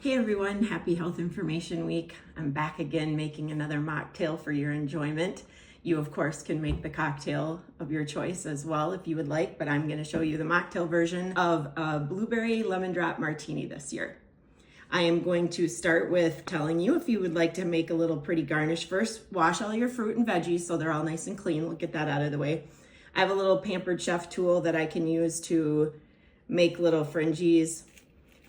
Hey everyone, happy Health Information Week. I'm back again making another mocktail for your enjoyment. You of course can make the cocktail of your choice as well if you would like, but I'm going to show you the mocktail version of a blueberry lemon drop martini this year. I am going to start with telling you if you would like to make a little pretty garnish. First, wash all your fruit and veggies so they're all nice and clean. We'll get that out of the way. I have a little Pampered Chef tool that I can use to make little fringies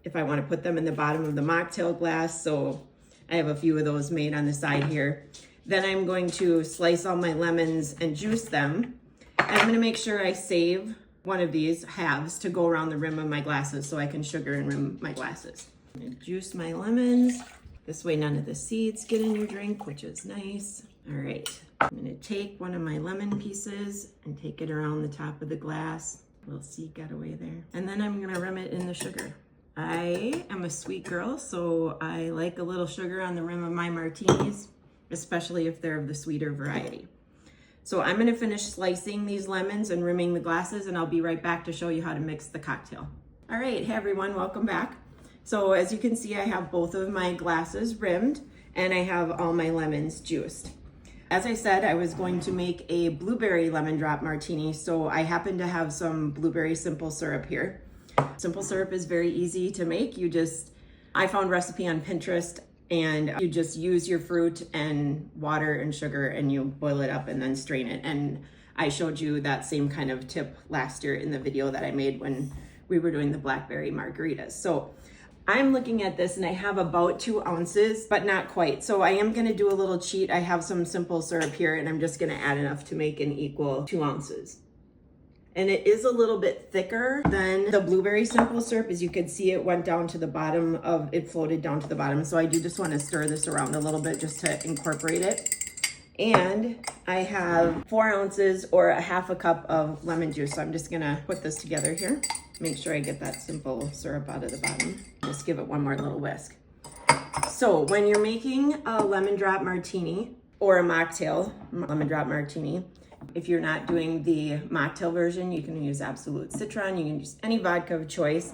if I want to put them in the bottom of the mocktail glass. So I have a few of those made on the side here. Then I'm going to slice all my lemons and juice them. And I'm going to make sure I save one of these halves to go around the rim of my glasses so I can sugar and rim my glasses. I'm going to juice my lemons. This way none of the seeds get in your drink, which is nice. All right, I'm going to take one of my lemon pieces and take it around the top of the glass. A little seed got away there. And then I'm going to rim it in the sugar. I am a sweet girl, so I like a little sugar on the rim of my martinis, especially if they're of the sweeter variety. So I'm gonna finish slicing these lemons and rimming the glasses, and I'll be right back to show you how to mix the cocktail. All right, hey everyone, welcome back. So as you can see, I have both of my glasses rimmed and I have all my lemons juiced. As I said, I was going to make a blueberry lemon drop martini, so I happen to have some blueberry simple syrup here. Simple syrup is very easy to make. I found a recipe on Pinterest, and you just use your fruit and water and sugar and you boil it up and then strain it. And I showed you that same kind of tip last year in the video that I made when we were doing the blackberry margaritas. So I'm looking at this and I have about 2 ounces, but not quite. So I am gonna do a little cheat. I have some simple syrup here and I'm just gonna add enough to make an equal 2 ounces. And it is a little bit thicker than the blueberry simple syrup. As you can see, it went down to the bottom it floated down to the bottom. So I do just want to stir this around a little bit just to incorporate it. And I have 4 ounces or a half a cup of lemon juice. So I'm just gonna put this together here. Make sure I get that simple syrup out of the bottom. Just give it one more little whisk. So when you're making a lemon drop martini or a mocktail lemon drop martini, if you're not doing the mocktail version, you can use Absolute Citron. You can use any vodka of choice.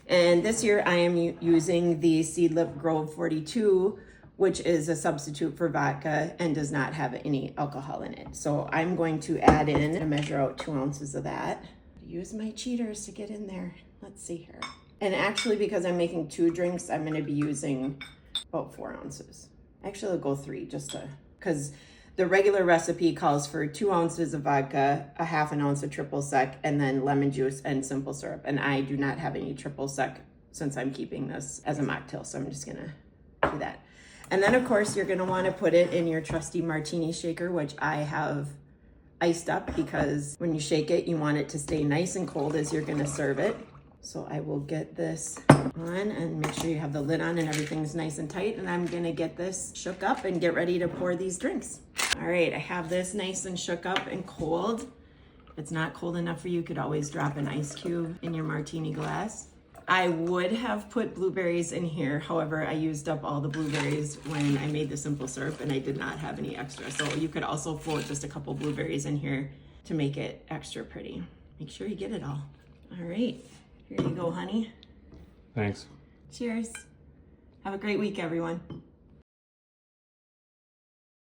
And this year I am using the Seedlip Grove 42, which is a substitute for vodka and does not have any alcohol in it. So I'm going to add in and measure out 2 ounces of that. Use my cheaters to get in there. Let's see here. And actually, because I'm making 2 drinks, I'm gonna be using about 4 ounces. Actually, I'll go 3 because the regular recipe calls for 2 ounces of vodka, a half an ounce of triple sec, and then lemon juice and simple syrup. And I do not have any triple sec since I'm keeping this as a mocktail, so I'm just gonna do that. And then of course, you're gonna wanna put it in your trusty martini shaker, which I have iced up because when you shake it, you want it to stay nice and cold as you're gonna serve it. So I will get this on and make sure you have the lid on and everything's nice and tight. And I'm gonna get this shook up and get ready to pour these drinks. All right, I have this nice and shook up and cold. If it's not cold enough for you, you could always drop an ice cube in your martini glass. I would have put blueberries in here. However, I used up all the blueberries when I made the simple syrup and I did not have any extra. So you could also float just a couple blueberries in here to make it extra pretty. Make sure you get it all. All right. Here you go, honey. Thanks. Cheers. Have a great week, everyone.